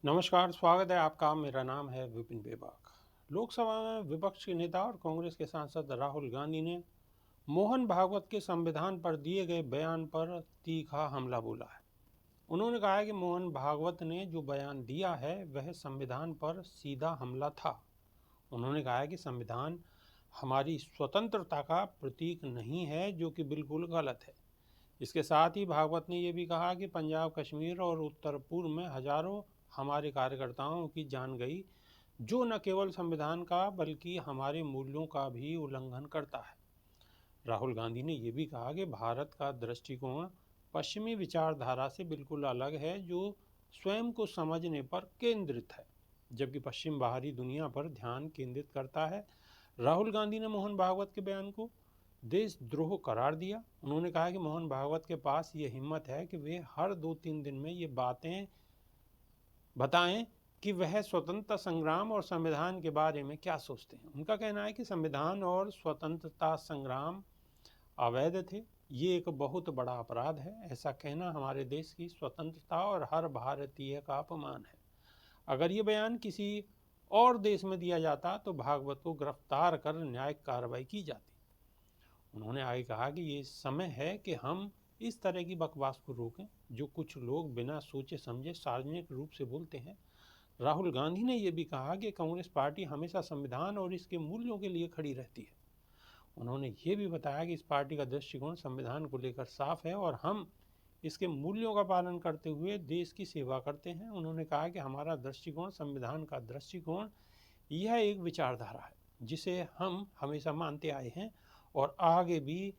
नमस्कार, स्वागत है आपका। मेरा नाम है विपिन बेबाक। लोकसभा में विपक्ष के नेता और कांग्रेस के सांसद राहुल गांधी ने मोहन भागवत के संविधान पर दिए गए बयान पर तीखा हमला बोला है। उन्होंने कहा है कि मोहन भागवत ने जो बयान दिया है वह संविधान पर सीधा हमला था। उन्होंने कहा है कि संविधान हमारी स्वतंत्रता का प्रतीक नहीं है, जो कि बिल्कुल गलत है। इसके साथ ही भागवत ने यह भी कहा कि पंजाब, कश्मीर और उत्तर पूर्व में हजारों हमारे कार्यकर्ताओं की जान गई, जो न केवल संविधान का बल्कि हमारे मूल्यों का भी उल्लंघन करता है। राहुल गांधी ने यह भी कहा कि भारत का दृष्टिकोण पश्चिमी विचारधारा से बिल्कुल अलग है, जो स्वयं को समझने पर केंद्रित है, जबकि पश्चिम बाहरी दुनिया पर ध्यान केंद्रित करता है। राहुल गांधी ने मोहन भागवत के बयान को देशद्रोह करार दिया। उन्होंने कहा कि मोहन भागवत के पास ये हिम्मत है कि वे हर 2-3 दिन में ये बातें बताएं कि वह स्वतंत्रता संग्राम और संविधान के बारे में क्या सोचते हैं। उनका कहना है कि संविधान और स्वतंत्रता संग्राम अवैध थे। ये एक बहुत बड़ा अपराध है। ऐसा कहना हमारे देश की स्वतंत्रता और हर भारतीय का अपमान है। अगर ये बयान किसी और देश में दिया जाता तो भागवत को गिरफ्तार कर न्यायिक कार्रवाई की जाती। उन्होंने आगे कहा कि ये समय है कि हम इस तरह की बकवास को रोकें, जो कुछ लोग बिना सोचे समझे सार्वजनिक रूप से बोलते हैं। राहुल गांधी ने यह भी कहा कि कांग्रेस पार्टी हमेशा संविधान और इसके मूल्यों के लिए खड़ी रहती है। उन्होंने ये भी बताया कि इस पार्टी का दृष्टिकोण संविधान को लेकर साफ है और हम इसके मूल्यों का पालन करते हुए देश की सेवा करते हैं। उन्होंने कहा कि हमारा दृष्टिकोण, संविधान का दृष्टिकोण, यह एक विचारधारा है जिसे हम हमेशा मानते आए हैं और आगे भी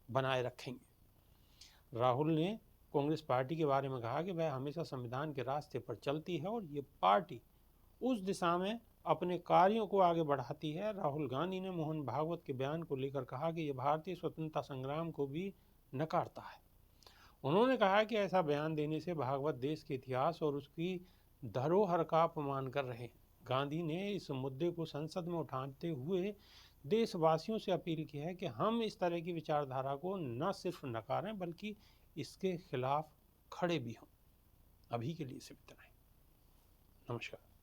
बनाए रखेंगे। राहुल ने कांग्रेस पार्टी के बारे में कहा कि वह हमेशा संविधान के रास्ते पर चलती है और ये पार्टी उस दिशा में अपने कार्यों को आगे बढ़ाती है। राहुल गांधी ने मोहन भागवत के बयान को लेकर कहा कि यह भारतीय स्वतंत्रता संग्राम को भी नकारता है। उन्होंने कहा कि ऐसा बयान देने से भागवत देश के इतिहास और उसकी धरोहर का अपमान कर रहे हैं। गांधी ने इस मुद्दे को संसद में उठाते हुए देशवासियों से अपील की है कि हम इस तरह की विचारधारा को न सिर्फ नकारें बल्कि इसके खिलाफ खड़े भी हों। अभी के लिए सिर्फ इतना ही। नमस्कार।